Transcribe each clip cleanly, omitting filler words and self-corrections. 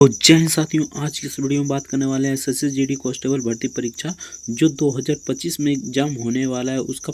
तो जय हिंद साथियों, आज की इस वीडियो में बात करने वाले हैं एसएससी जीडी कांस्टेबल भर्ती परीक्षा जो 2025 में एग्जाम होने वाला है उसका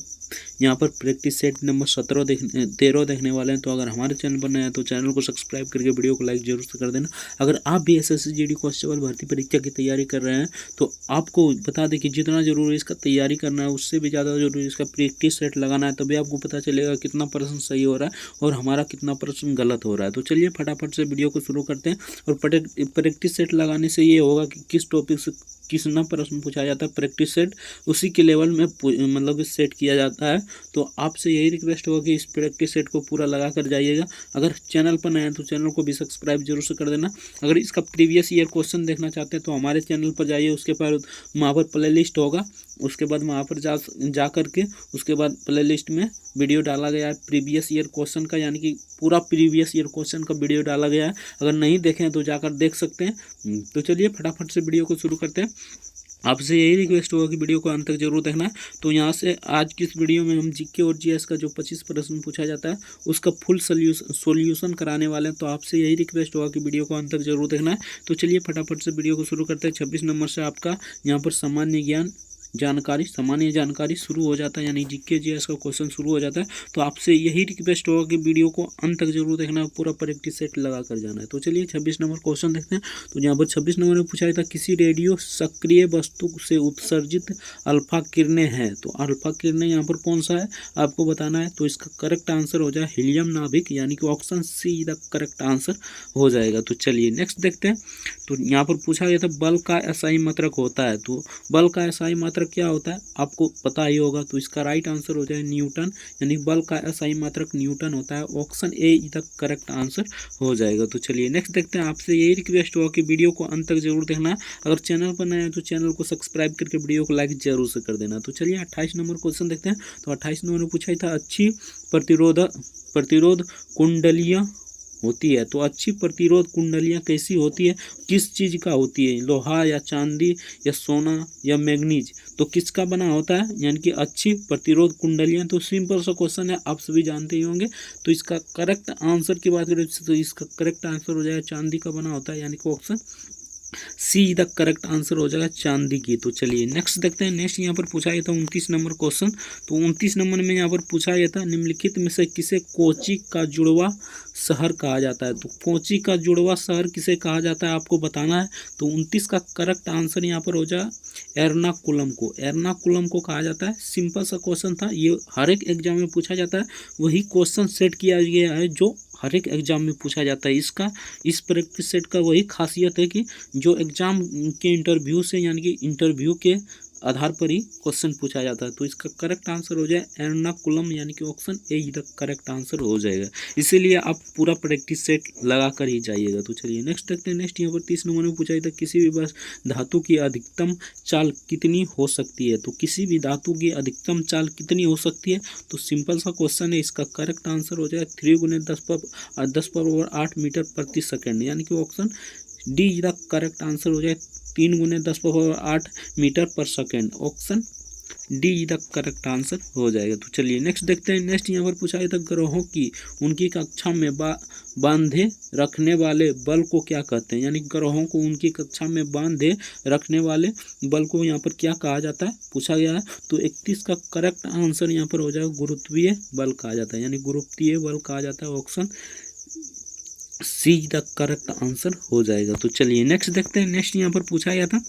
यहाँ पर प्रैक्टिस सेट नंबर 13 देखने वाले हैं। तो अगर हमारे चैनल पर नए हैं तो चैनल को सब्सक्राइब करके वीडियो को लाइक जरूर से कर देना। अगर आप भी एसएससी जीडी कांस्टेबल भर्ती परीक्षा की तैयारी कर रहे हैं तो आपको बता दें कि जितना जरूरी इसका तैयारी करना है उससे भी ज़्यादा जरूरी इसका प्रैक्टिस सेट लगाना है, तभी आपको पता चलेगा कितना परसेंट सही हो रहा है और हमारा कितना परसेंट गलत हो रहा है। तो चलिए फटाफट से वीडियो को शुरू करते हैं। और प्रैक्टिस सेट लगाने से ये होगा कि किस टॉपिक से कितना प्रश्न पूछा जाता है, प्रैक्टिस सेट उसी के लेवल में मतलब सेट किया जाता है। तो आपसे यही रिक्वेस्ट होगा कि इस प्रैक्टिस सेट को पूरा लगा कर जाइएगा। अगर चैनल पर नए हैं तो चैनल को भी सब्सक्राइब जरूर से कर देना। अगर इसका प्रीवियस ईयर क्वेश्चन देखना चाहते हैं तो हमारे चैनल पर जाइए, उसके बाद वहाँ पर प्ले लिस्ट होगा, उसके बाद वहाँ पर जा करके उसके बाद प्ले लिस्ट में वीडियो डाला गया है प्रीवियस ईयर क्वेश्चन का, यानी कि पूरा प्रीवियस ईयर क्वेश्चन का वीडियो डाला गया है। अगर नहीं देखें तो जाकर देख सकते हैं। तो चलिए फटाफट से वीडियो को शुरू करते हैं। आपसे यही रिक्वेस्ट होगा कि वीडियो को अंत तक जरूर देखना है। तो यहाँ से आज की इस वीडियो में हम जीके और जीएस का जो 25 प्रश्न पूछा जाता है उसका फुल सॉल्यूशन कराने वाले हैं। तो आपसे यही रिक्वेस्ट होगा कि वीडियो को अंत तक जरूर देखना है। तो चलिए फटाफट से वीडियो को शुरू करते हैं। 26 नंबर से आपका यहाँ पर सामान्य जानकारी शुरू हो जाता है, यानी जीके जीएस का क्वेश्चन शुरू हो जाता है। तो आपसे यही रिक्वेस्ट होगा कि वीडियो को अंत तक जरूर देखना है, पूरा प्रैक्टिस सेट लगा कर जाना है। तो चलिए 26 नंबर क्वेश्चन देखते हैं। तो यहाँ पर 26 नंबर में पूछा गया था किसी रेडियो सक्रिय वस्तु से उत्सर्जित अल्फा किरणें हैं। तो अल्फा किरणें यहाँ पर कौन सा है आपको बताना है। तो इसका करेक्ट आंसर हो जाए हीलियम नाभिक, यानी कि option see the correct answer हो जाएगा। तो चलिए नेक्स्ट देखते हैं। तो यहाँ पर पूछा गया था बल का एसआई मात्रक होता है। तो बल का एसआई मात्रक क्या होता है आपको पता ही होगा। तो इसका राइट आंसर हो जाए न्यूटन, यानी बल का एसआई मात्रक न्यूटन होता है। Option A the correct answer हो जाएगा। तो चलिए नेक्स्ट देखते हैं। आपसे यही रिक्वेस्ट होगा कि वीडियो को अंत तक जरूर देखना है। अगर चैनल पर नए हैं तो चैनल को सब्सक्राइब करके वीडियो को लाइक जरूर से कर देना। तो चलिए 28 नंबर क्वेश्चन देखते हैं। तो 28 नंबर में पूछा था अच्छी प्रतिरोध कुंडलियाँ होती है। तो अच्छी प्रतिरोध कुंडलियाँ कैसी होती है, किस चीज़ का होती है, लोहा या चांदी या सोना या मैग्नीज। तो किसका बना होता है, यानी कि अच्छी प्रतिरोध कुंडलियाँ। तो सिंपल सा क्वेश्चन है, आप सभी जानते ही होंगे। तो इसका करेक्ट आंसर की बात करें तो इसका करेक्ट आंसर हो जाएगा चांदी का बना होता है, यानी कि option see the correct answer हो जाएगा चांदी की। तो चलिए नेक्स्ट देखते हैं। नेक्स्ट यहाँ पर पूछा गया था 29 नंबर क्वेश्चन। तो 29 नंबर में यहाँ पर पूछा गया था निम्नलिखित में से किसे कोची का जुड़वा शहर कहा जाता है। तो कोची का जुड़वा शहर किसे कहा जाता है आपको बताना है। तो 29 का करेक्ट आंसर यहाँ पर हो जाए एर्नाकुलम को। एर्नाकुलम को कहा जाता है। सिंपल सा क्वेश्चन था, ये हर एक एग्जाम में पूछा जाता है। वही क्वेश्चन सेट किया गया है जो हर एक एग्जाम में पूछा जाता है। इस प्रैक्टिस सेट का वही खासियत है कि जो एग्जाम के इंटरव्यू से, यानी कि इंटरव्यू के आधार पर ही क्वेश्चन पूछा जाता है। तो इसका करेक्ट आंसर हो जाए एर्नाकुलम, यानी कि option A he the correct answer हो जाएगा। इसीलिए आप पूरा प्रैक्टिस सेट लगा कर ही जाइएगा। तो चलिए नेक्स्ट देखते हैं। नेक्स्ट यहाँ पर 30 नंबर में पूछा गया था किसी भी धातु की अधिकतम चाल कितनी हो सकती है। तो किसी भी धातु की अधिकतम चाल कितनी हो सकती है। तो सिंपल सा क्वेश्चन है, इसका करेक्ट आंसर हो जाए 3 × 10⁸ मीटर प्रति सेकेंड, यानी कि option D the correct answer हो जाए 3 × 10⁸ मीटर पर second. Option D the correct answer हो जाएगा। तो चलिए नेक्स्ट देखते हैं। नेक्स्ट यहाँ पर पूछा गया था ग्रहों की उनकी कक्षा में बांधे रखने वाले बल को क्या कहते हैं। यानी ग्रहों को उनकी कक्षा में बांधे रखने वाले बल को यहाँ पर क्या कहा जाता है पूछा गया है। तो 31 का करेक्ट आंसर यहाँ पर हो जाएगा गुरुत्वीय बल कहा जाता है, यानी गुरुत्वीय बल कहा जाता है। Option see the correct answer हो जाएगा। तो चलिए नेक्स्ट देखते हैं। नेक्स्ट यहाँ पर पूछा गया था,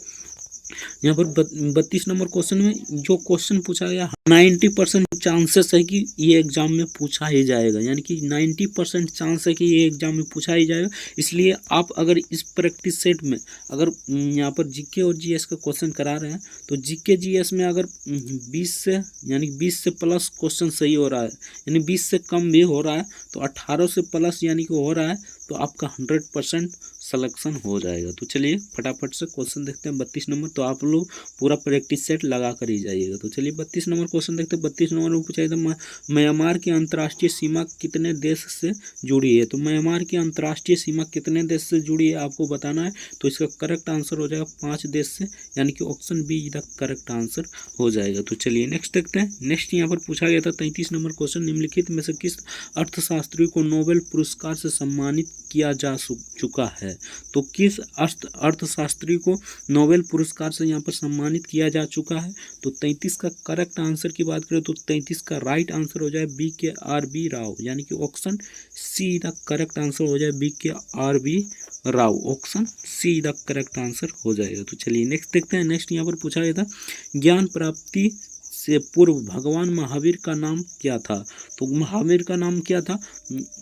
यहाँ पर 32 नंबर क्वेश्चन में जो क्वेश्चन पूछा गया 90% चांसेस है कि ये एग्जाम में पूछा ही जाएगा, यानी कि 90% चांस है कि ये एग्जाम में पूछा ही जाएगा। इसलिए आप अगर इस प्रैक्टिस सेट में अगर यहाँ पर जीके और जीएस का क्वेश्चन करा रहे हैं तो जीके जीएस में अगर 20 से यानी 20 से प्लस क्वेश्चन सही हो रहा है, यानी 20 से कम भी हो रहा है, तो 18 से प्लस यानी कि हो रहा है, तो आपका 100% सिलेक्शन हो जाएगा। तो चलिए फटाफट से क्वेश्चन देखते हैं 32 नंबर। तो आप लोग पूरा प्रैक्टिस सेट लगा कर ही जाइएगा। तो चलिए 32 नंबर क्वेश्चन देखते हैं। 32 नंबर में पूछा गया था म्यांमार की अंतर्राष्ट्रीय सीमा कितने देश से जुड़ी है। तो म्यांमार की अंतर्राष्ट्रीय सीमा कितने देश से जुड़ी है आपको बताना है। तो इसका करेक्ट आंसर हो जाएगा 5 देश से, यानी कि option be the correct answer हो जाएगा। तो चलिए नेक्स्ट देखते हैं। नेक्स्ट यहाँ पर पूछा गया था 33 नंबर क्वेश्चन निम्नलिखित में से किस अर्थशास्त्री को नोबेल पुरस्कार से सम्मानित किया जा चुका है। तो किस अर्थशास्त्री को नोबेल पुरस्कार से यहाँ पर सम्मानित किया जा चुका है? तो 33 का करेक्ट आंसर की बात करें तो 33 का राइट आंसर हो जाए BKRB राव, यानी कि option see the correct answer हो जाए BKRB Rao. Option see the correct answer हो जाएगा। तो चलिए नेक्स्ट देखते हैं। नेक्स्ट यहाँ पर पूछा गया था ज्ञान प्राप्ति से पूर्व भगवान महावीर का नाम क्या था? तो महावीर का नाम क्या था?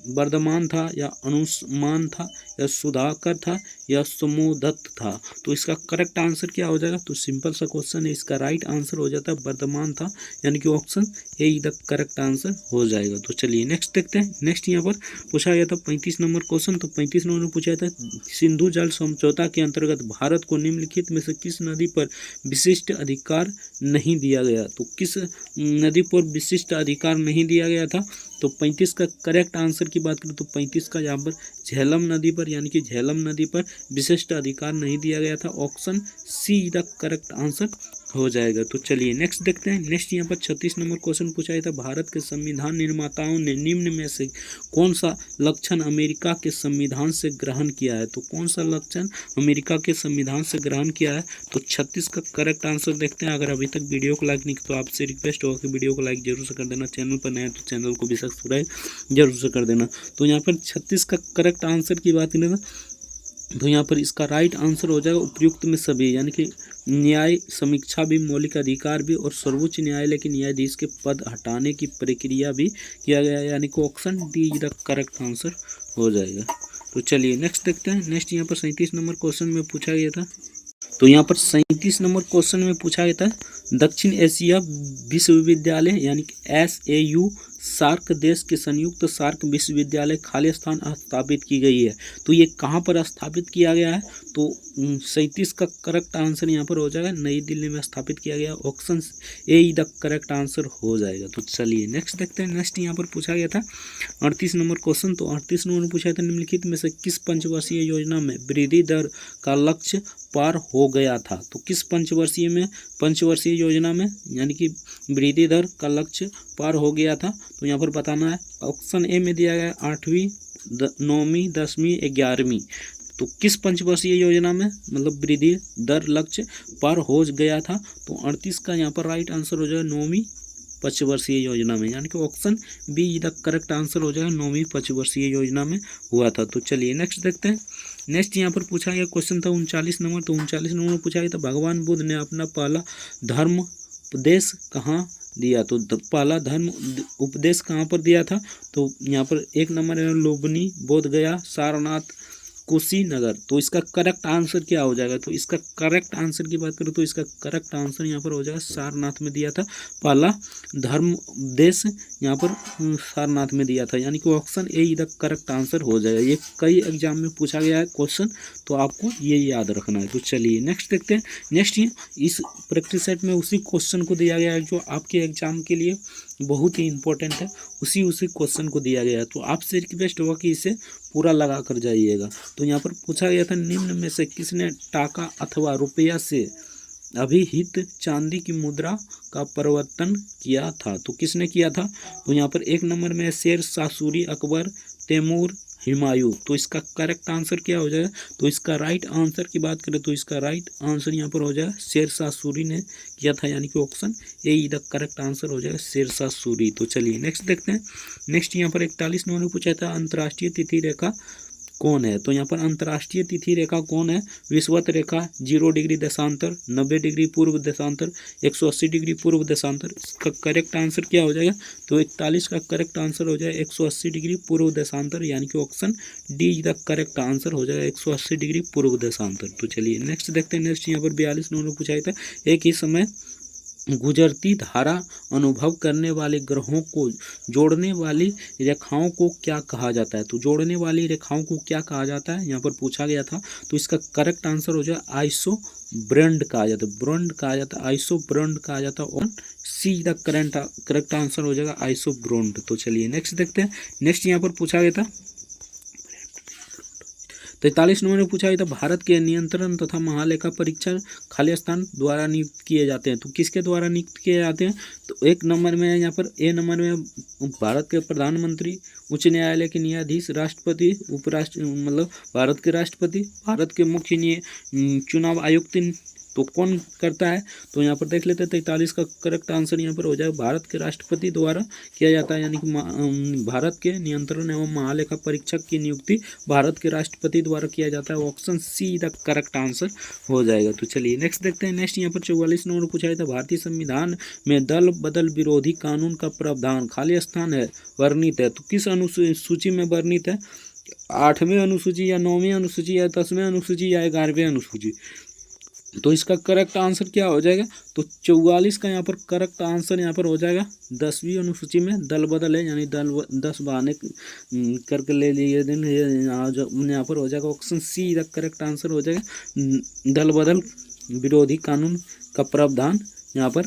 वर्धमान था, या अनुमान था, या सुधाकर था, या समुदत्त था? तो इसका करेक्ट आंसर क्या हो जाएगा? तो सिंपल सा क्वेश्चन है, इसका राइट आंसर हो जाता है वर्धमान था, यानी कि option A the correct answer हो जाएगा। तो चलिए नेक्स्ट देखते हैं। नेक्स्ट यहाँ पर पूछा गया था 35 नंबर क्वेश्चन। तो 35 नंबर में पूछा था सिंधु जल समझौता के अंतर्गत भारत को निम्नलिखित में से किस नदी पर विशिष्ट अधिकार नहीं दिया गया? तो किस नदी पर विशिष्ट अधिकार नहीं दिया गया था? तो 35 का करेक्ट आंसर की बात करें तो 35 का यहाँ पर झेलम नदी पर, यानी कि झेलम नदी पर विशिष्ट अधिकार नहीं दिया गया था। Option see the correct answer हो जाएगा। तो चलिए नेक्स्ट देखते हैं। नेक्स्ट यहाँ पर 36 नंबर क्वेश्चन पूछा गया था भारत के संविधान निर्माताओं ने निम्न में से कौन सा लक्षण अमेरिका के संविधान से ग्रहण किया है? तो कौन सा लक्षण अमेरिका के संविधान से ग्रहण किया है? तो 36 का करेक्ट आंसर देखते हैं। अगर अभी तक वीडियो को लाइक नहीं तो आपसे रिक्वेस्ट होगा कि वीडियो को लाइक जरूर से कर देना, चैनल पर नया है तो चैनल को भी सब्सक्राइब जरूर से कर देना। तो यहाँ पर 36 का करेक्ट आंसर की बात करें तो यहाँ पर इसका राइट आंसर हो जाएगा उपयुक्त में सभी, यानी कि न्याय समीक्षा भी, मौलिक अधिकार भी, और सर्वोच्च न्यायालय के न्यायाधीश के पद हटाने की प्रक्रिया भी किया गया है, यानी कि option D the correct answer हो जाएगा। तो चलिए नेक्स्ट देखते हैं। नेक्स्ट यहाँ पर 37 नंबर क्वेश्चन में पूछा गया था। तो यहाँ पर 37 नंबर क्वेश्चन में पूछा गया था दक्षिण एशिया विश्वविद्यालय, यानी कि SAU सार्क देश के संयुक्त सार्क विश्वविद्यालय खालिस्तान स्थापित की गई है। तो ये कहाँ पर स्थापित किया गया है? तो 37 का करेक्ट आंसर यहाँ पर हो जाएगा नई दिल्ली में स्थापित किया गया। Option A the correct answer हो जाएगा। तो चलिए नेक्स्ट देखते हैं। नेक्स्ट यहाँ पर पूछा गया था 38 नंबर क्वेश्चन। तो 38 नंबर पूछा था निम्नलिखित में से किस पंचवर्षीय योजना में वृद्धि दर का लक्ष्य पार हो गया था? तो किस पंचवर्षीय योजना में यानी कि वृद्धि दर का लक्ष्य पार हो गया था? तो यहाँ पर बताना है। ऑप्शन ए में दिया गया 8वीं, 9वीं, 10वीं, 11वीं। तो किस पंचवर्षीय योजना में मतलब वृद्धि दर लक्ष्य पार हो गया था? तो 38 का यहाँ पर राइट आंसर हो जाएगा 9वीं पंचवर्षीय योजना में, यानी कि option be the correct answer हो जाएगा 9वीं पंचवर्षीय योजना में हुआ था। तो चलिए नेक्स्ट देखते हैं। नेक्स्ट यहाँ पर पूछा गया क्वेश्चन था 39 नंबर। तो 39 नंबर में पूछा गया था भगवान बुद्ध ने अपना पहला धर्म उपदेश कहाँ दिया? तो पहला धर्म उपदेश कहाँ पर दिया था? तो यहाँ पर एक नंबर है लुम्बिनी, बोध गया, सारनाथ, कुशीनगर। तो इसका करेक्ट आंसर क्या हो जाएगा? तो इसका करेक्ट आंसर की बात करें तो इसका करेक्ट आंसर यहाँ पर हो जाएगा सारनाथ में दिया था। पहला धर्म उपदेश यहाँ पर सारनाथ में दिया था, यानी कि option A the correct answer हो जाएगा। ये कई एग्जाम में पूछा गया है क्वेश्चन, तो आपको ये याद रखना है। तो चलिए नेक्स्ट देखते हैं। नेक्स्ट इस प्रैक्टिस सेट में उसी क्वेश्चन को दिया गया है जो आपके एग्जाम के लिए बहुत ही इंपॉर्टेंट है, उसी क्वेश्चन को दिया गया है। तो आपसे रिक्वेस्ट होगा कि इसे पूरा लगा कर जाइएगा। तो यहाँ पर पूछा गया था निम्न में से किसने टाका अथवा रुपया से अभिहित चांदी की मुद्रा का परिवर्तन किया था? तो किसने किया था? तो यहाँ पर एक नंबर में शेर शाह सूरी, अकबर, तैमूर, हुमायूं। तो इसका करेक्ट आंसर क्या हो जाएगा? तो इसका राइट आंसर की बात करें तो इसका राइट आंसर यहाँ पर हो जाएगा शेर शाह सूरी ने किया था, यानी कि option A the correct answer हो जाएगा शेर शाह सूरी। तो चलिए नेक्स्ट देखते हैं। नेक्स्ट यहाँ पर 41 नंबर में पूछा था अंतर्राष्ट्रीय तिथि रेखा कौन है? तो यहाँ पर अंतर्राष्ट्रीय तिथि रेखा कौन है? विषुवत रेखा, 0 डिग्री देशांतर, 90 डिग्री पूर्व देशांतर, 180 डिग्री पूर्व देशांतर। इसका करेक्ट आंसर क्या हो जाएगा? तो 41 का करेक्ट आंसर हो जाएगा 180 डिग्री पूर्व देशांतर, यानी कि option D the correct answer हो जाएगा 180 डिग्री पूर्व देशांतर। तो चलिए नेक्स्ट देखते हैं। नेक्स्ट यहाँ पर 42 नंबर पूछा था एक ही समय गुजरती धारा अनुभव करने वाले ग्रहों को जोड़ने वाली रेखाओं को क्या कहा जाता है? तो जोड़ने वाली रेखाओं को क्या कहा जाता है यहाँ पर पूछा गया था। तो इसका करेक्ट आंसर हो जाए आइसोब्रंड कहा जाता है, ब्रंड कहा जाता है, आइसोब्रंड कहा जाता है। और सी द करेक्ट आंसर हो जाएगा आइसोब्रंड। तो चलिए नेक्स्ट देखते हैं। नेक्स्ट यहाँ पर पूछा गया था 43 नंबर में पूछा गया था भारत के नियंत्रण तथा महालेखा परीक्षक खाली स्थान द्वारा नियुक्त किए जाते हैं, तो किसके द्वारा नियुक्त किए जाते हैं? तो एक नंबर में यहाँ पर ए नंबर में भारत के प्रधानमंत्री, उच्च न्यायालय के न्यायाधीश, राष्ट्रपति, उपराष्ट्र मतलब भारत के राष्ट्रपति, भारत के मुख्य चुनाव आयुक्त, तो कौन करता है? तो यहाँ पर देख लेते हैं 43 का करेक्ट आंसर यहाँ पर हो जाएगा भारत के राष्ट्रपति द्वारा किया जाता है, यानी कि भारत के नियंत्रण एवं महालेखा परीक्षक की नियुक्ति भारत के राष्ट्रपति द्वारा किया जाता है। Option see the correct answer हो जाएगा। तो चलिए नेक्स्ट देखते हैं। नेक्स्ट यहाँ पर 44 नंबर पूछा गया था भारतीय संविधान में दल बदल विरोधी कानून का प्रावधान खाली स्थान है वर्णित है, तो किस अनुसूची में वर्णित है? 8वीं अनुसूची या 9वीं अनुसूची या 10वीं अनुसूची या 11वीं अनुसूची? तो इसका करेक्ट आंसर क्या हो जाएगा? तो 44 का यहाँ पर करेक्ट आंसर यहाँ पर हो जाएगा 10वीं अनुसूची में दल बदल है, यानी दल 10 बहाने करके ले लिए दिन यहाँ पर हो जाएगा। Option see the correct answer हो जाएगा दल बदल विरोधी कानून का प्रावधान यहाँ पर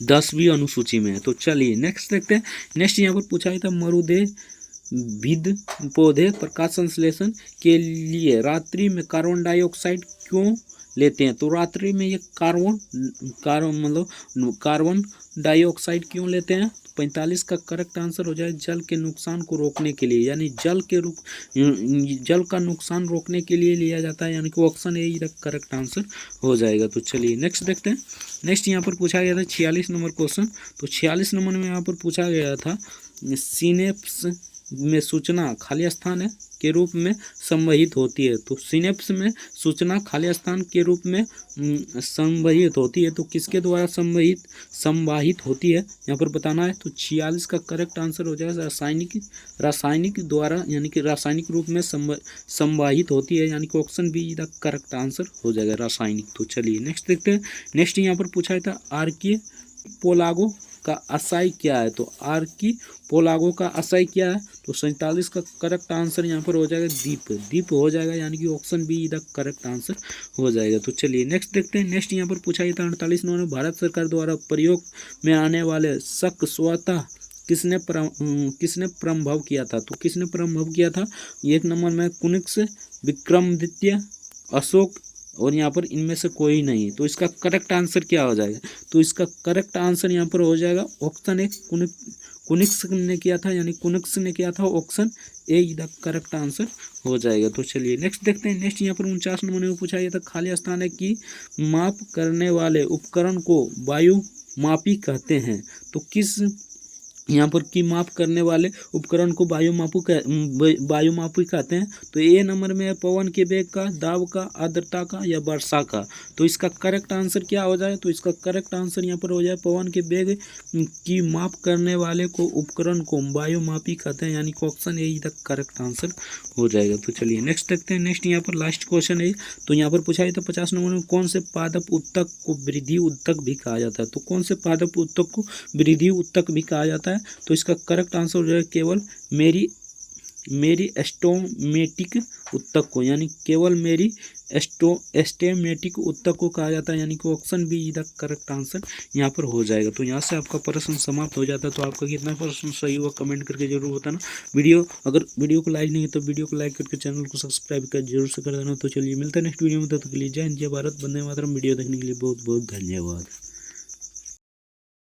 10वीं अनुसूची में है। तो चलिए नेक्स्ट देखते हैं। नेक्स्ट यहाँ पर पूछा गया था मरुदेह विद पौधे प्रकाश संश्लेषण के लिए रात्रि में कार्बन डाइऑक्साइड क्यों लेते हैं? तो रात्रि में ये कार्बन डाइऑक्साइड क्यों लेते हैं? 45 का करेक्ट आंसर हो जाए जल के नुकसान को रोकने के लिए, यानी जल का नुकसान रोकने के लिए लिया जाता है, यानी कि option A he correct answer हो जाएगा। तो चलिए नेक्स्ट देखते हैं। नेक्स्ट यहाँ पर पूछा गया था 46 नंबर क्वेश्चन। तो 46 नंबर में यहाँ पर पूछा गया था सिनेप्स में सूचना खाली स्थान है के रूप में संवहित होती है, तो सिनेप्स में सूचना खाली स्थान के रूप में संवहित होती है, तो किसके द्वारा संवाहित होती है यहाँ पर बताना है। तो 46 का करेक्ट आंसर हो जाएगा रासायनिक द्वारा, यानी कि रासायनिक रूप में संवाहित होती है, यानी कि option be the correct answer हो जाएगा रासायनिक। तो चलिए नेक्स्ट देखते हैं। नेक्स्ट यहाँ पर पूछा था आर्किपेलागो का आशय क्या है? तो आर्किपेलागो का आशय क्या है? तो 47 का करेक्ट आंसर यहाँ पर हो जाएगा द्वीप हो जाएगा, यानी कि option be the correct answer हो जाएगा। तो चलिए नेक्स्ट देखते हैं। नेक्स्ट यहाँ पर पूछा गया था 48 नंबर भारत सरकार द्वारा प्रयोग में आने वाले शक स्वतः किसने प्रभाव किया था? तो किसने प्रभाव किया था? एक नंबर में कुनिक्स, विक्रमादित्य, अशोक और यहाँ पर इनमें से कोई नहीं। तो इसका करेक्ट आंसर क्या हो जाएगा? तो इसका करेक्ट आंसर यहाँ पर हो जाएगा ऑप्शन ए कुनिक्स ने किया था, यानी कुनिक्स ने किया था। Option A the correct answer हो जाएगा। तो चलिए नेक्स्ट देखते हैं। नेक्स्ट यहाँ पर 49 नंबर में पूछा गया था खाली स्थान है की माप करने वाले उपकरण को वायुमापी कहते हैं, तो किस यहाँ पर की माप करने वाले उपकरण को वायुमापी कहते हैं? तो ए नंबर में है पवन के वेग का, दाब का, आर्द्रता का या वर्षा का। तो इसका करेक्ट आंसर क्या हो जाए? तो इसका करेक्ट आंसर यहाँ पर हो जाए पवन के वेग की माप करने वाले को उपकरण को वायुमापी कहते हैं, यानी कि option A the correct answer हो जाएगा। तो चलिए नेक्स्ट देखते हैं। नेक्स्ट यहाँ पर लास्ट क्वेश्चन है, तो यहाँ पर पूछा गया था 50 नंबर में कौन से पादप उत्तक को वृद्धि उत्तक भी कहा जाता है? तो कौन से पादप उत्तक को वृद्धि उत्तक भी कहा जाता है? तो इसका करेक्ट आंसर हो जाएगा केवल मेरी एस्टोमेटिक उत्तक को, यानी केवल मेरी एस्टेमेटिक उत्तक को कहा जाता है, यानी कि option be the correct answer यहाँ पर हो जाएगा। तो यहाँ से आपका प्रश्न समाप्त हो जाता है। तो आपका कितना प्रश्न सही हुआ कमेंट करके जरूर बताना। अगर वीडियो को लाइक नहीं है तो वीडियो को लाइक करके चैनल को सब्सक्राइब कर जरूर से कर देना। तो चलिए मिलता है नेक्स्ट वीडियो में, तब तक के लिए जय हिंद, जय भारत, वंदे मातरम। वीडियो देखने के लिए बहुत बहुत धन्यवाद।